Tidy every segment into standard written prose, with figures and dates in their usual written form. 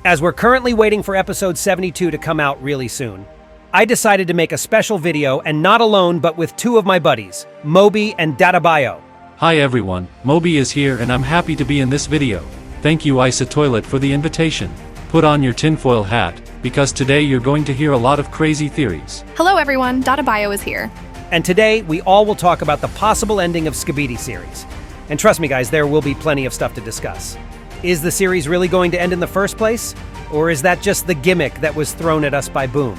As we're currently waiting for episode 72 to come out really soon, I decided to make a special video, and not alone, but with two of my buddies, MOBI and DATTEBAYO. Hi everyone, MOBI is here and I'm happy to be in this video. Thank you ISOTOILET for the invitation. Put on your tinfoil hat, because today you're going to hear a lot of crazy theories. Hello everyone, DATTEBAYO is here. And today, we all will talk about the possible ending of SKIBIDI series. And trust me guys, there will be plenty of stuff to discuss. Is the series really going to end in the first place? Or is that just the gimmick that was thrown at us by Boom?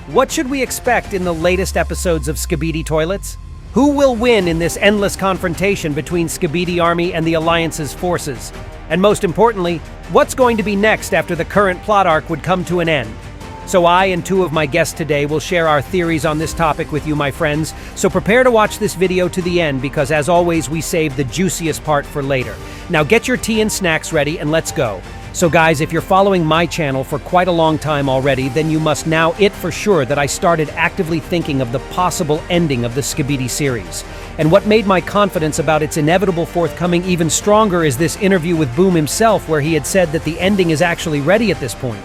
What should we expect in the latest episodes of SKIBIDI Toilets? Who will win in this endless confrontation between SKIBIDI Army and the Alliance's forces? And most importantly, what's going to be next after the current plot arc would come to an end? So I and two of my guests today will share our theories on this topic with you, my friends. So prepare to watch this video to the end because, as always, we save the juiciest part for later. Now get your tea and snacks ready and let's go. So guys, if you're following my channel for quite a long time already, then you must now for sure that I started actively thinking of the possible ending of the SKIBIDI series. And what made my confidence about its inevitable forthcoming even stronger is this interview with Boom himself, where he had said that the ending is actually ready at this point.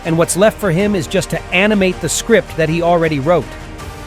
And what's left for him is just to animate the script that he already wrote.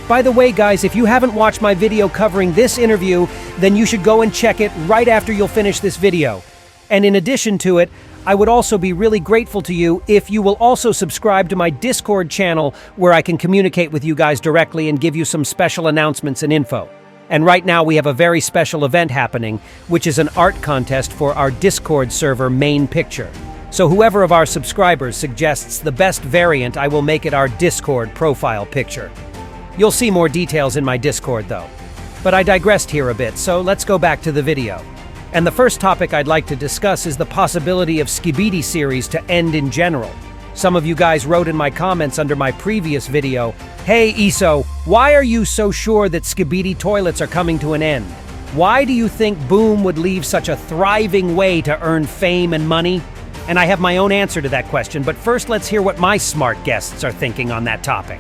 By the way, guys, if you haven't watched my video covering this interview, then you should go and check it right after you'll finish this video. And in addition to it, I would also be really grateful to you if you will also subscribe to my Discord channel, where I can communicate with you guys directly and give you some special announcements and info. And right now we have a very special event happening, which is an art contest for our Discord server main picture. So whoever of our subscribers suggests the best variant, I will make it our Discord profile picture. You'll see more details in my Discord though. But I digressed here a bit, so let's go back to the video. And the first topic I'd like to discuss is the possibility of SKIBIDI series to end in general. Some of you guys wrote in my comments under my previous video, "Hey ISO, why are you so sure that SKIBIDI Toilets are coming to an end? Why do you think Boom would leave such a thriving way to earn fame and money?" And I have my own answer to that question, but first let's hear what my smart guests are thinking on that topic.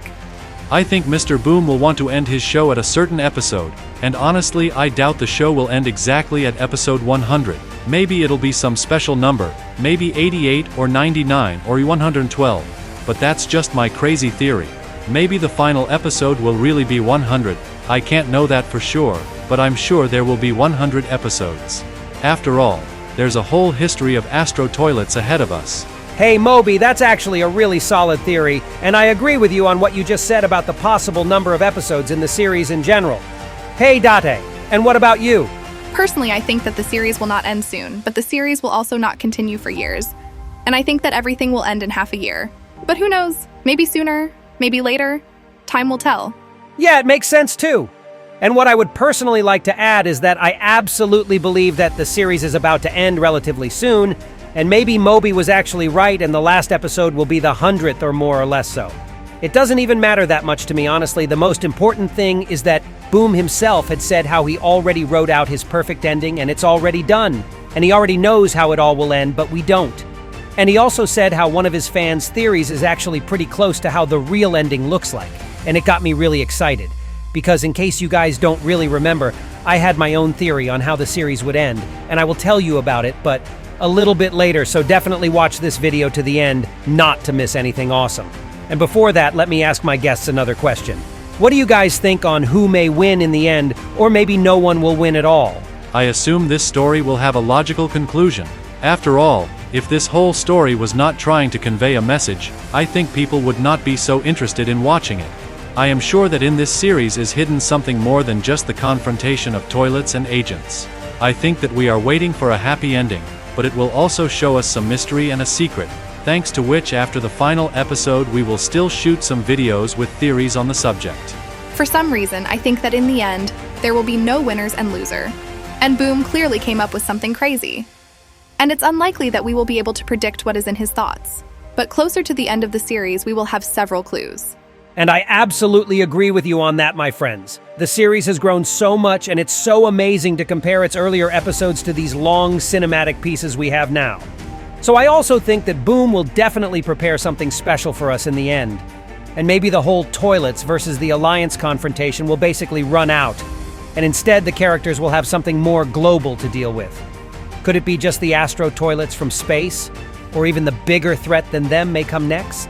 I think Mr. Boom will want to end his show at a certain episode, and honestly I doubt the show will end exactly at episode 100. Maybe it'll be some special number, maybe 88 or 99 or 112, but that's just my crazy theory. Maybe the final episode will really be 100, I can't know that for sure, but I'm sure there will be 100 episodes. After all, there's a whole history of Astro Toilets ahead of us. Hey MOBI, that's actually a really solid theory, and I agree with you on what you just said about the possible number of episodes in the series in general. Hey Date, and what about you? Personally, I think that the series will not end soon, but the series will also not continue for years. And I think that everything will end in half a year. But who knows? Maybe sooner, maybe later. Time will tell. Yeah, it makes sense too. And what I would personally like to add is that I absolutely believe that the series is about to end relatively soon, and maybe MOBI was actually right and the last episode will be the 100th or more or less so. It doesn't even matter that much to me, honestly. The most important thing is that Boom himself had said how he already wrote out his perfect ending and it's already done. And he already knows how it all will end, but we don't. And he also said how one of his fans' theories is actually pretty close to how the real ending looks like. And it got me really excited. Because in case you guys don't really remember, I had my own theory on how the series would end, and I will tell you about it, but a little bit later, so definitely watch this video to the end, not to miss anything awesome. And before that, let me ask my guests another question. What do you guys think on who may win in the end, or maybe no one will win at all? I assume this story will have a logical conclusion. After all, if this whole story was not trying to convey a message, I think people would not be so interested in watching it. I am sure that in this series is hidden something more than just the confrontation of toilets and agents. I think that we are waiting for a happy ending, but it will also show us some mystery and a secret, thanks to which after the final episode we will still shoot some videos with theories on the subject. For some reason, I think that in the end, there will be no winners and loser. And Boom clearly came up with something crazy. And it's unlikely that we will be able to predict what is in his thoughts. But closer to the end of the series, we will have several clues. And I absolutely agree with you on that, my friends. The series has grown so much, and it's so amazing to compare its earlier episodes to these long cinematic pieces we have now. So I also think that Boom will definitely prepare something special for us in the end. And maybe the whole toilets versus the Alliance confrontation will basically run out, and instead the characters will have something more global to deal with. Could it be just the Astro Toilets from space? or even the bigger threat than them may come next?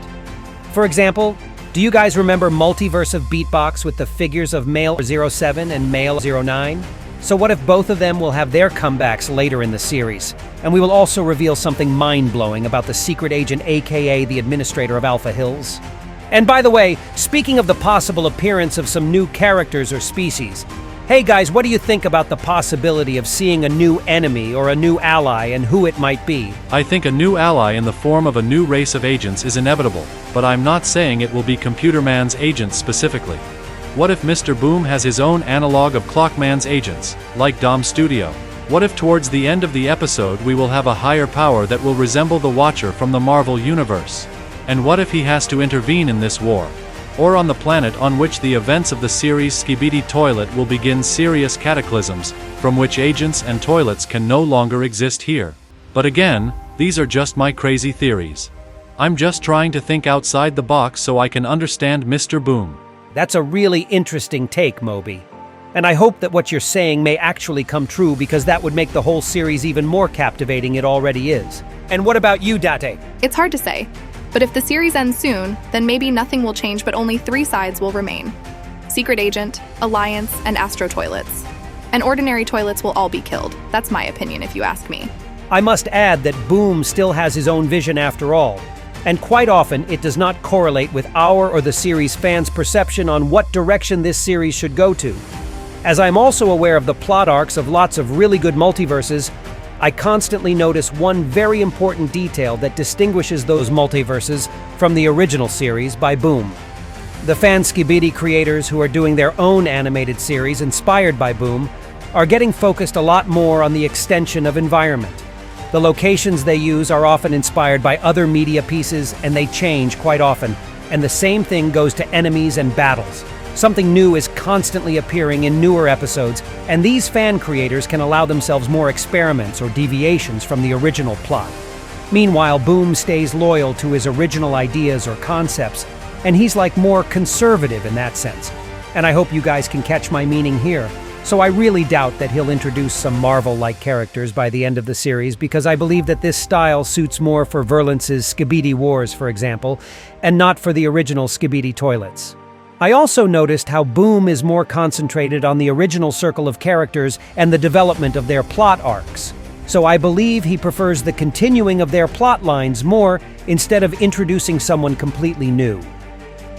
For example, do you guys remember Multiverse of Beatbox with the figures of Male 07 and Male 09? So what if both of them will have their comebacks later in the series? And we will also reveal something mind-blowing about the secret agent aka the administrator of Alpha Hills. And by the way, speaking of the possible appearance of some new characters or species, hey guys, what do you think about the possibility of seeing a new enemy or a new ally and who it might be? I think a new ally in the form of a new race of agents is inevitable, but I'm not saying it will be Computerman's agents specifically. What if Mr. Boom has his own analog of Clockman's agents, like Dom Studio? What if towards the end of the episode we will have a higher power that will resemble the Watcher from the Marvel Universe? And what if he has to intervene in this war? Or on the planet on which the events of the series Skibidi Toilet will begin serious cataclysms, from which agents and toilets can no longer exist here. But again, these are just my crazy theories. I'm just trying to think outside the box so I can understand Mr. Boom. That's a really interesting take, MOBI. And I hope that what you're saying may actually come true because that would make the whole series even more captivating it already is. And what about you, Date? It's hard to say. But if the series ends soon, then maybe nothing will change but only 3 sides will remain. Secret Agent, Alliance, and Astro Toilets. And ordinary toilets will all be killed. That's my opinion if you ask me. I must add that Boom still has his own vision after all. And quite often, it does not correlate with our or the series fans' perception on what direction this series should go to. As I'm also aware of the plot arcs of lots of really good multiverses, I constantly notice one very important detail that distinguishes those multiverses from the original series by Boom. The fan Skibidi creators who are doing their own animated series inspired by Boom are getting focused a lot more on the extension of environment. The locations they use are often inspired by other media pieces and they change quite often, and the same thing goes to enemies and battles. Something new is constantly appearing in newer episodes, and these fan creators can allow themselves more experiments or deviations from the original plot. Meanwhile, Boom stays loyal to his original ideas or concepts, and he's like more conservative in that sense. And I hope you guys can catch my meaning here. So I really doubt that he'll introduce some Marvel-like characters by the end of the series because I believe that this style suits more for Verlance's Skibidi Wars, for example, and not for the original Skibidi Toilets. I also noticed how Boom is more concentrated on the original circle of characters and the development of their plot arcs. So I believe he prefers the continuing of their plot lines more instead of introducing someone completely new.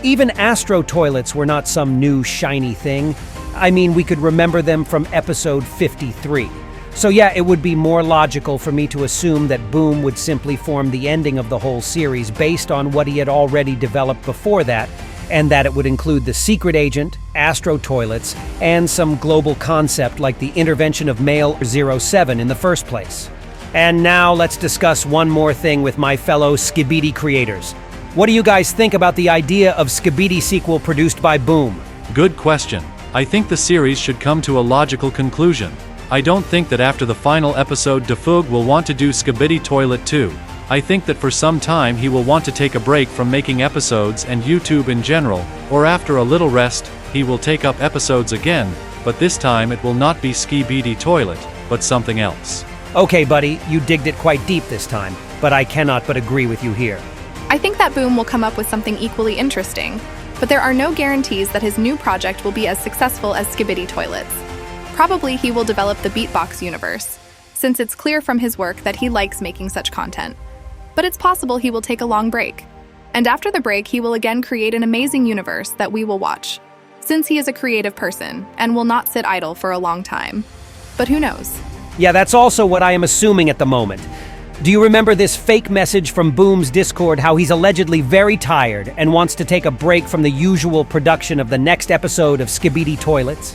Even Astro Toilets were not some new shiny thing. I mean, we could remember them from episode 53. So yeah, it would be more logical for me to assume that Boom would simply form the ending of the whole series based on what he had already developed before that, and that it would include the Secret Agent, Astro Toilets, and some global concept like the intervention of Male 07 in the first place. And now let's discuss one more thing with my fellow Skibidi creators. What do you guys think about the idea of Skibidi sequel produced by Boom? Good question. I think the series should come to a logical conclusion. I don't think that after the final episode Defug will want to do Skibidi Toilet 2. I think that for some time he will want to take a break from making episodes and YouTube in general, or after a little rest, he will take up episodes again, but this time it will not be Skibidi Toilet, but something else. Okay, buddy, you digged it quite deep this time, but I cannot but agree with you here. I think that Boom will come up with something equally interesting, but there are no guarantees that his new project will be as successful as Skibidi Toilets. Probably he will develop the Beatbox universe, since it's clear from his work that he likes making such content. But it's possible he will take a long break. And after the break, he will again create an amazing universe that we will watch, since he is a creative person and will not sit idle for a long time. But who knows? Yeah, that's also what I am assuming at the moment. Do you remember this fake message from Boom's Discord how he's allegedly very tired and wants to take a break from the usual production of the next episode of Skibidi Toilets?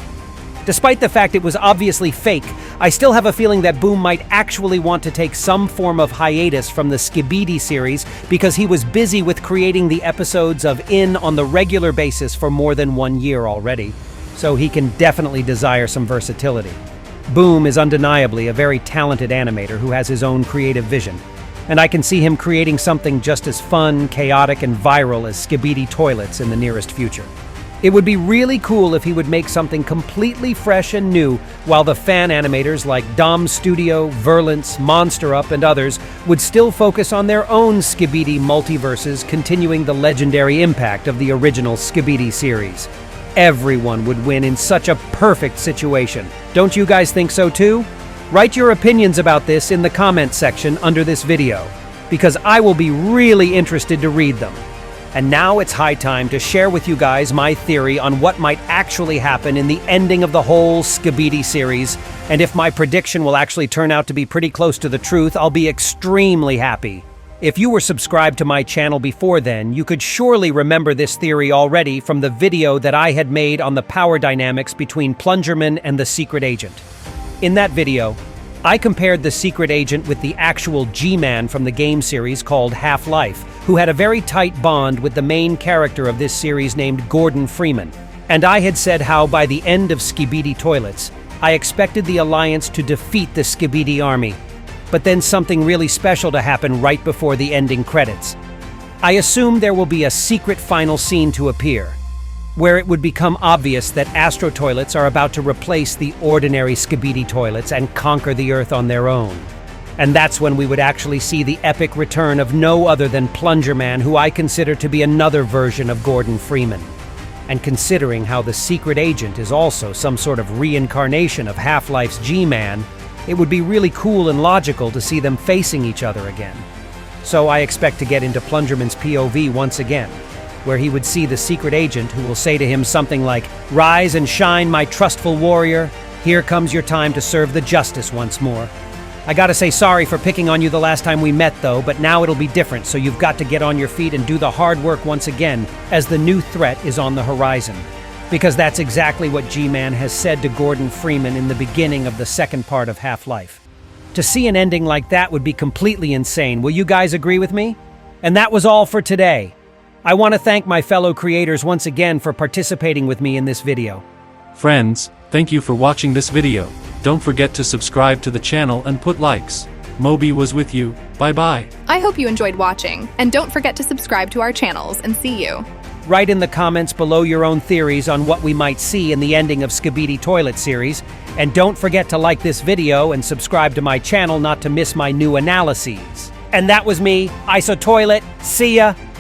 Despite the fact it was obviously fake, I still have a feeling that Boom might actually want to take some form of hiatus from the Skibidi series because he was busy with creating the episodes of In on the regular basis for more than 1 year already, so he can definitely desire some versatility. Boom is undeniably a very talented animator who has his own creative vision, and I can see him creating something just as fun, chaotic, and viral as Skibidi Toilets in the nearest future. It would be really cool if he would make something completely fresh and new, while the fan animators like Dom Studio, Verlance, Monster Up, and others would still focus on their own Skibidi multiverses, continuing the legendary impact of the original Skibidi series. Everyone would win in such a perfect situation. Don't you guys think so too? Write your opinions about this in the comments section under this video, because I will be really interested to read them. And now it's high time to share with you guys my theory on what might actually happen in the ending of the whole Skibidi series, and if my prediction will actually turn out to be pretty close to the truth, I'll be extremely happy. If you were subscribed to my channel before then, you could surely remember this theory already from the video that I had made on the power dynamics between Plungerman and the Secret Agent. In that video, I compared the Secret Agent with the actual G-Man from the game series called Half-Life, who had a very tight bond with the main character of this series named Gordon Freeman. And I had said how by the end of Skibidi Toilets, I expected the Alliance to defeat the Skibidi army, but then something really special to happen right before the ending credits. I assume there will be a secret final scene to appear, where it would become obvious that Astro Toilets are about to replace the ordinary Skibidi Toilets and conquer the Earth on their own. And that's when we would actually see the epic return of no other than Plungerman, who I consider to be another version of Gordon Freeman. And considering how the Secret Agent is also some sort of reincarnation of Half-Life's G-Man, it would be really cool and logical to see them facing each other again. So I expect to get into Plungerman's POV once again, where he would see the Secret Agent who will say to him something like, "Rise and shine, my trustful warrior. Here comes your time to serve the justice once more. I gotta say sorry for picking on you the last time we met though, but now it'll be different, so you've got to get on your feet and do the hard work once again, as the new threat is on the horizon." Because that's exactly what G-Man has said to Gordon Freeman in the beginning of the second part of Half-Life. To see an ending like that would be completely insane. Will you guys agree with me? And that was all for today. I want to thank my fellow creators once again for participating with me in this video. Friends, thank you for watching this video. Don't forget to subscribe to the channel and put likes. Mobi was with you. Bye-bye. I hope you enjoyed watching, and don't forget to subscribe to our channels, and see you. Write in the comments below your own theories on what we might see in the ending of Skibidi Toilet series, and don't forget to like this video and subscribe to my channel not to miss my new analyses. And that was me, ISOTOILET. See ya!